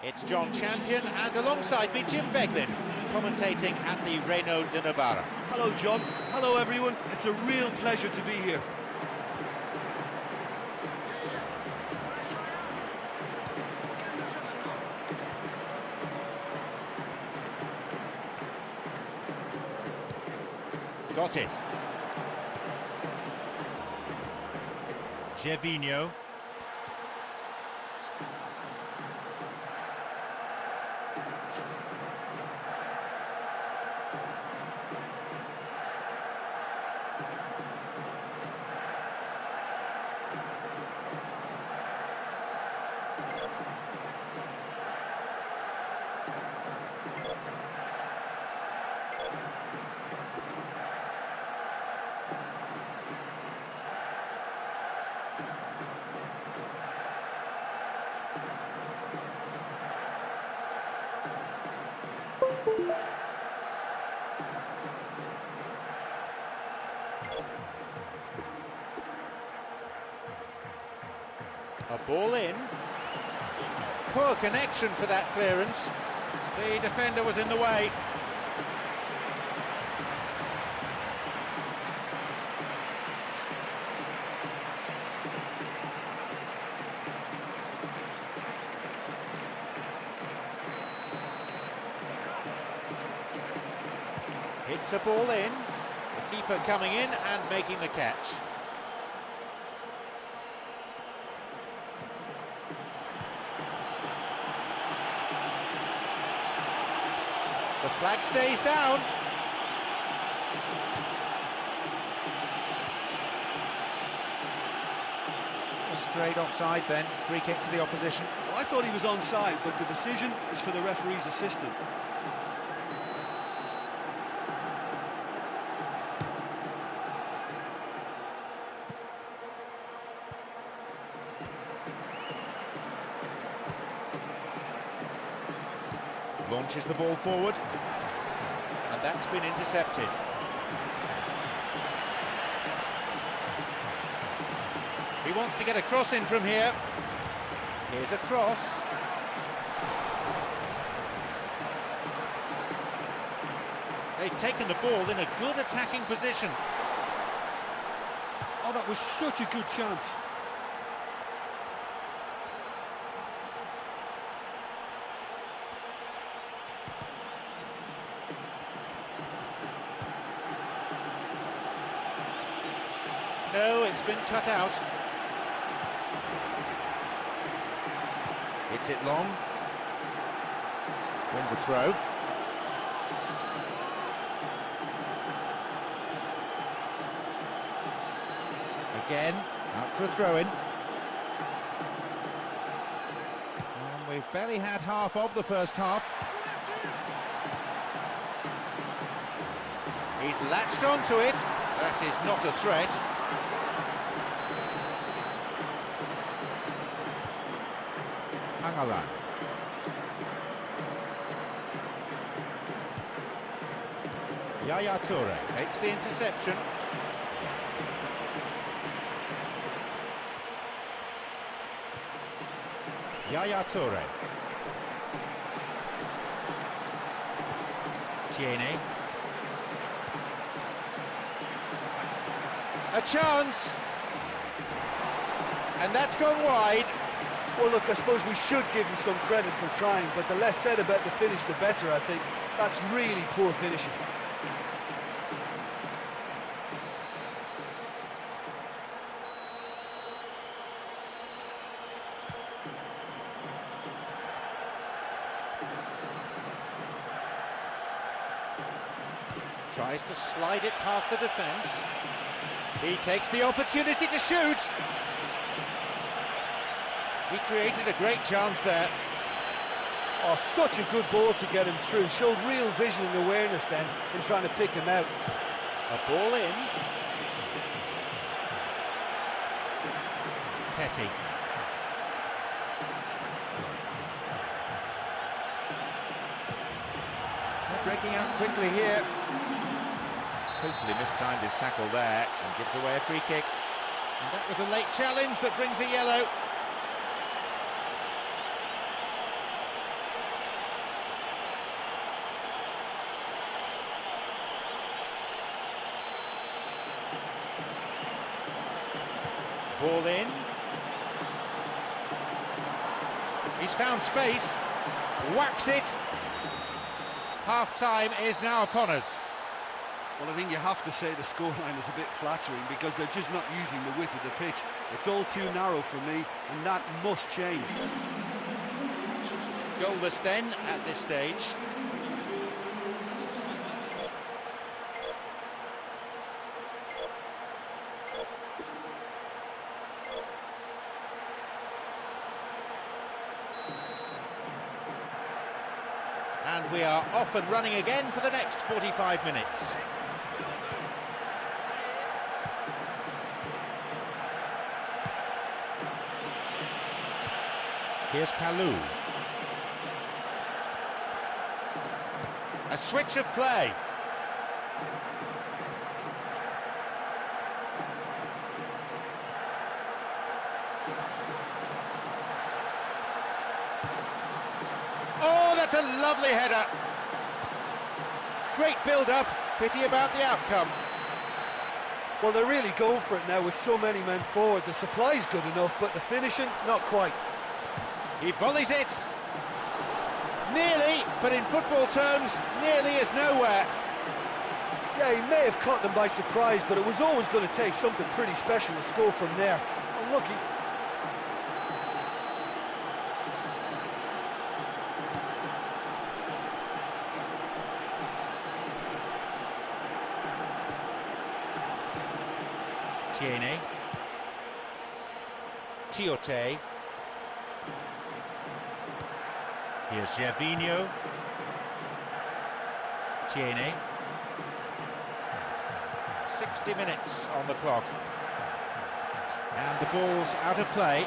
It's John Champion, and alongside me, Jim Beglin, commentating at the Reino de Navarra. Hello, John. Hello, everyone. It's a real pleasure to be here. Got it. Gervinho. A ball in. Poor connection for that clearance. The defender was in the way. Hits a ball in. The keeper coming in and making the catch. The flag stays down. Straight offside then, free kick to the opposition. Well, I thought he was onside, but the decision is for the referee's assistant. Launches the ball forward, and that's been intercepted. He wants to get a cross in from here. Here's a cross. They've taken the ball in a good attacking position. Oh, that was such a good chance. No, it's been cut out. Hits it long. Wins a throw. Again, out for a throw-in. And we've barely had half of the first half. He's latched onto it. That is not a threat. Hangala. Yaya Toure makes the interception. Yaya Toure. Tiene. A chance! And that's gone wide. Well, look, I suppose we should give him some credit for trying, but the less said about the finish, the better, I think. That's really poor finishing. Tries to slide it past the defence. He takes the opportunity to shoot. He created a great chance there. Oh, such a good ball to get him through. Showed real vision and awareness then in trying to pick him out. A ball in. Teti. They're breaking out quickly here. Totally mistimed his tackle there and gives away a free kick. And that was a late challenge that brings a yellow. Ball in. He's found space. Whacks it. Half-time is now upon us. Well, I think you have to say the scoreline is a bit flattering because they're just not using the width of the pitch. It's all too narrow for me, and that must change. Goalless then at this stage. And we are off and running again for the next 45 minutes. Here's Kalou. A switch of play. Oh, that's a lovely header. Great build-up, pity about the outcome. Well, they're really going for it now with so many men forward. The supply's good enough, but the finishing, not quite. He volleys it. Nearly, but in football terms, nearly is nowhere. Yeah, he may have caught them by surprise, but it was always going to take something pretty special to score from there. Unlucky. Tiene. Tiote. Here's Gervinho. Tiene. 60 minutes on the clock. And the ball's out of play.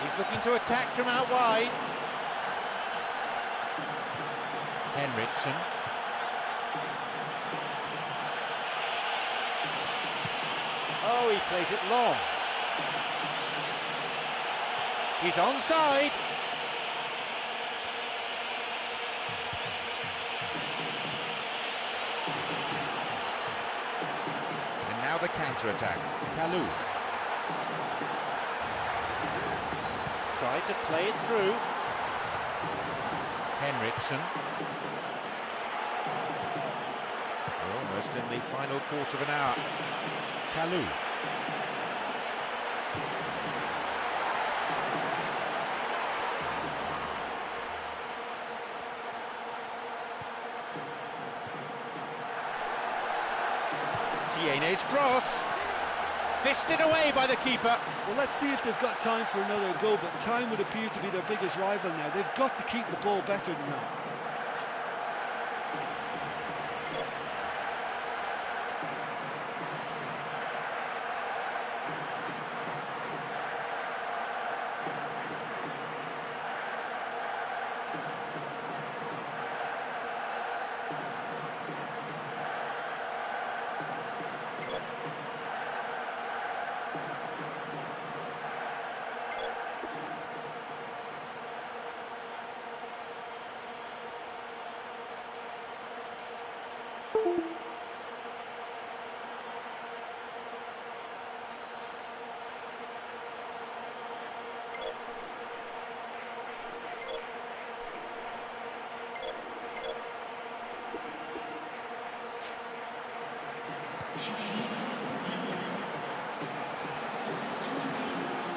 He's looking to attack from out wide. Henriksen. Oh, he plays it long. He's onside. And now the counter-attack. Kalou. Tried to play it through. Henriksen. We're almost in the final quarter of an hour. Kalou. Tiene's cross. Fisted away by the keeper. Well, let's see if they've got time for another goal, but time would appear to be their biggest rival now. They've got to keep the ball better than that.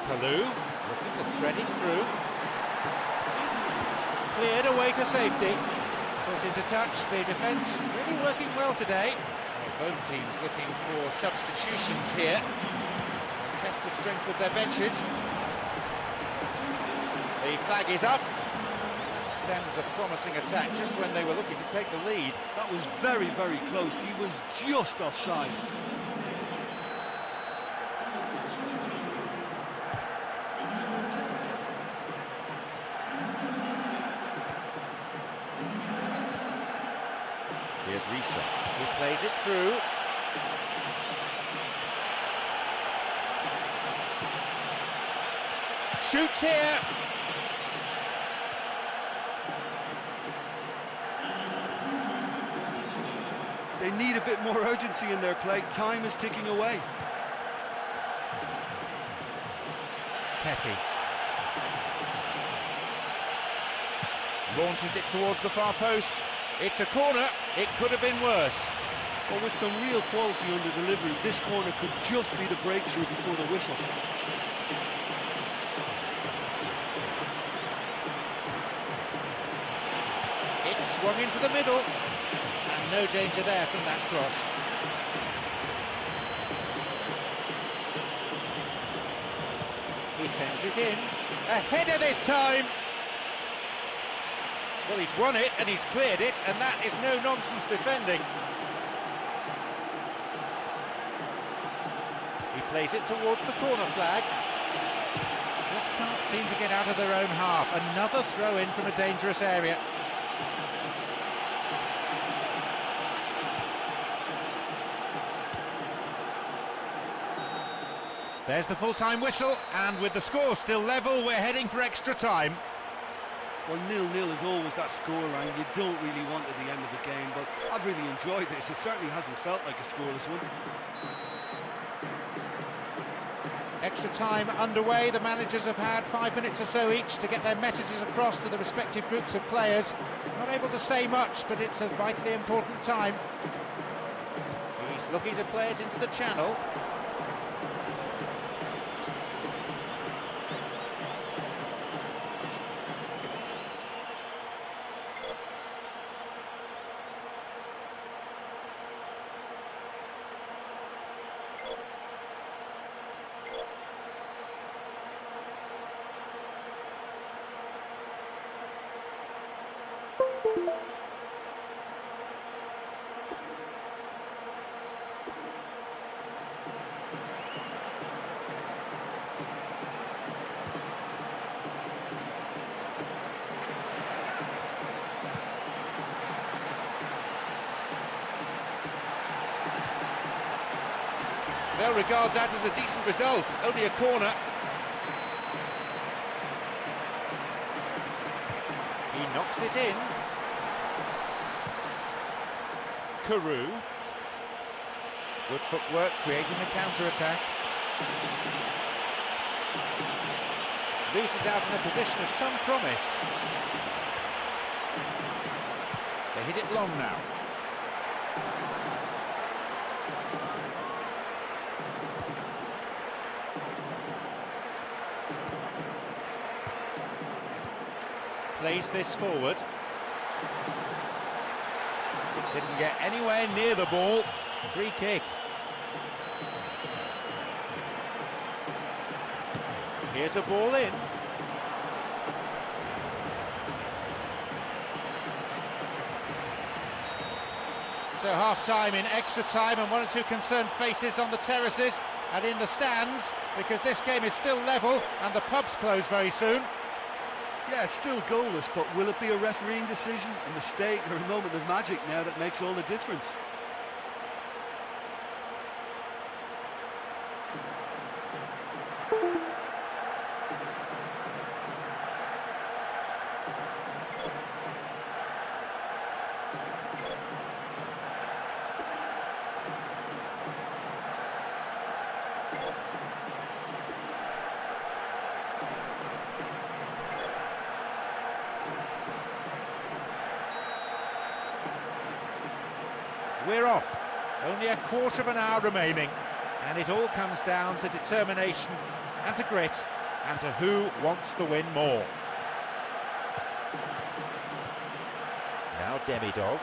Kalou looking to thread it through. Cleared away to safety. Put into touch. The defence really working well today. Well, both teams looking for substitutions here. Test the strength of their benches. The flag is up. That stems a promising attack just when they were looking to take the lead. That was very, very close. He was just offside. Here's Risa. He plays it through. Shoots here. They need a bit more urgency in their play. Time is ticking away. Tetty launches it towards the far post. It's a corner. It could have been worse. But with some real quality under delivery, this corner could just be the breakthrough before the whistle. It's swung into the middle, and no danger there from that cross. He sends it in. A header this time! Well, he's won it and he's cleared it, and that is no-nonsense defending. He plays it towards the corner flag. Just can't seem to get out of their own half. Another throw-in from a dangerous area. There's the full-time whistle, and with the score still level, we're heading for extra time. Well, 0-0 is always that scoreline you don't really want at the end of the game, but I've really enjoyed this. It certainly hasn't felt like a scoreless one. Extra time underway. The managers have had 5 minutes or so each to get their messages across to the respective groups of players. Not able to say much, but it's a vitally important time. He's looking to play it into the channel. They'll regard that as a decent result, only a corner. He knocks it in. Carew. Good footwork, creating the counter-attack. Loses out in a position of some promise. They hit it long now. Plays this forward. Didn't get anywhere near the ball. Free kick. Here's a ball in. So half-time in extra time, and one or two concerned faces on the terraces and in the stands, because this game is still level and the pubs close very soon. Yeah, it's still goalless, but will it be a refereeing decision, a mistake, or a moment of magic now that makes all the difference? We're off. Only a quarter of an hour remaining, and it all comes down to determination and to grit and to who wants the win more. Now Demidov.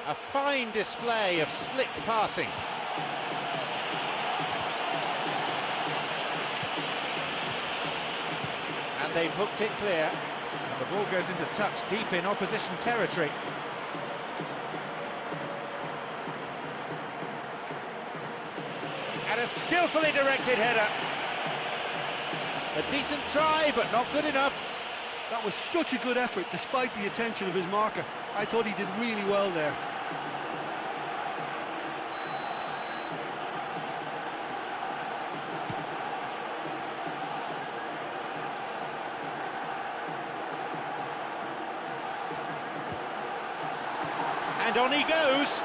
A fine display of slick passing. And they've hooked it clear. The ball goes into touch deep in opposition territory. And a skillfully directed header. A decent try, but not good enough. That was such a good effort, despite the attention of his marker. I thought he did really well there. And on he goes.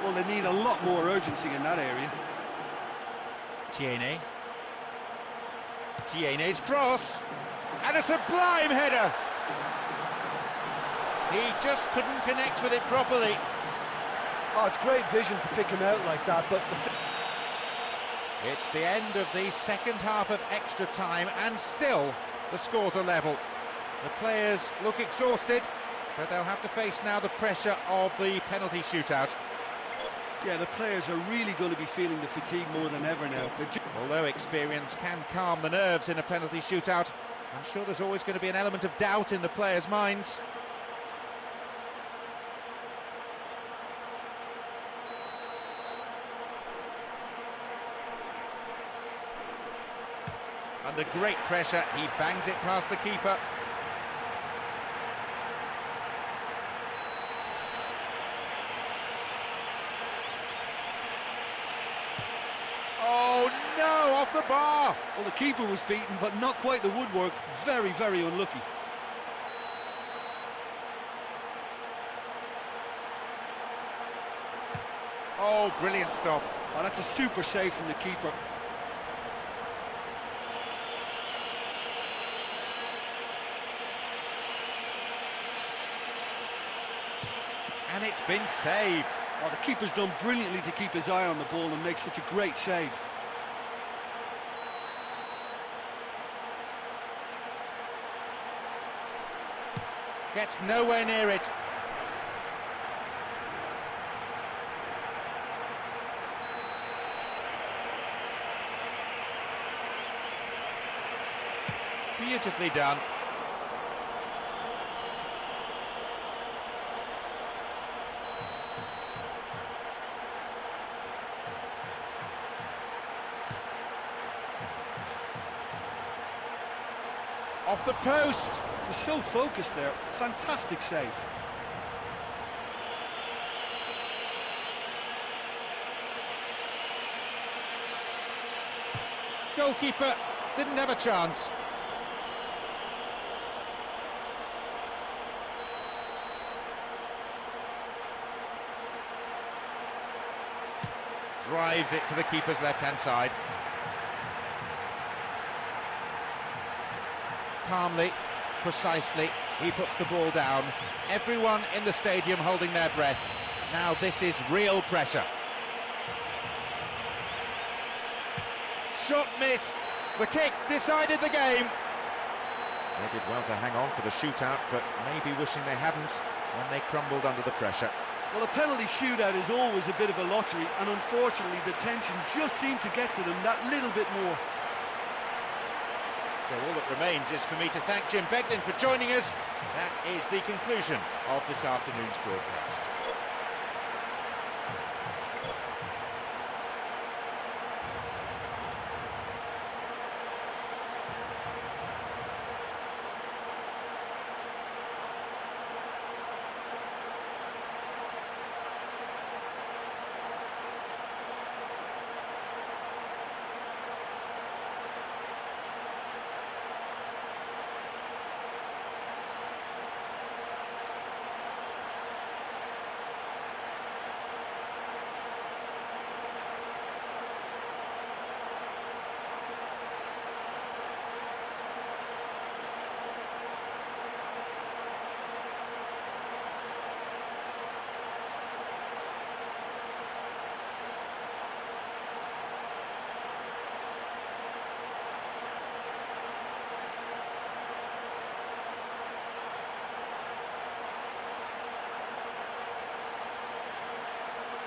Well, they need a lot more urgency in that area. Tiene's cross. And a sublime header. He just couldn't connect with it properly. Oh, it's great vision to pick him out like that, but It's the end of the second half of extra time, and still the scores are level. The players look exhausted, but they'll have to face now the pressure of the penalty shootout. Yeah, the players are really going to be feeling the fatigue more than ever now. Although experience can calm the nerves in a penalty shootout, I'm sure there's always going to be an element of doubt in the players' minds. Under great pressure, he bangs it past the keeper. Oh no, off the bar! Well, the keeper was beaten, but not quite the woodwork. Very, very unlucky. Oh, brilliant stop. Oh, that's a super save from the keeper. And it's been saved. Oh, the keeper's done brilliantly to keep his eye on the ball and make such a great save. Gets nowhere near it. Beautifully done. Off the post. He was so focused there. Fantastic save. Goalkeeper didn't have a chance. Drives it to the keeper's left-hand side. Calmly, precisely, he puts the ball down. Everyone in the stadium holding their breath. Now this is real pressure. Shot miss. The kick decided the game. They did well to hang on for the shootout, but maybe wishing they hadn't when they crumbled under the pressure. Well, a penalty shootout is always a bit of a lottery, and unfortunately the tension just seemed to get to them that little bit more. So all that remains is for me to thank Jim Beglin for joining us. That is the conclusion of this afternoon's broadcast.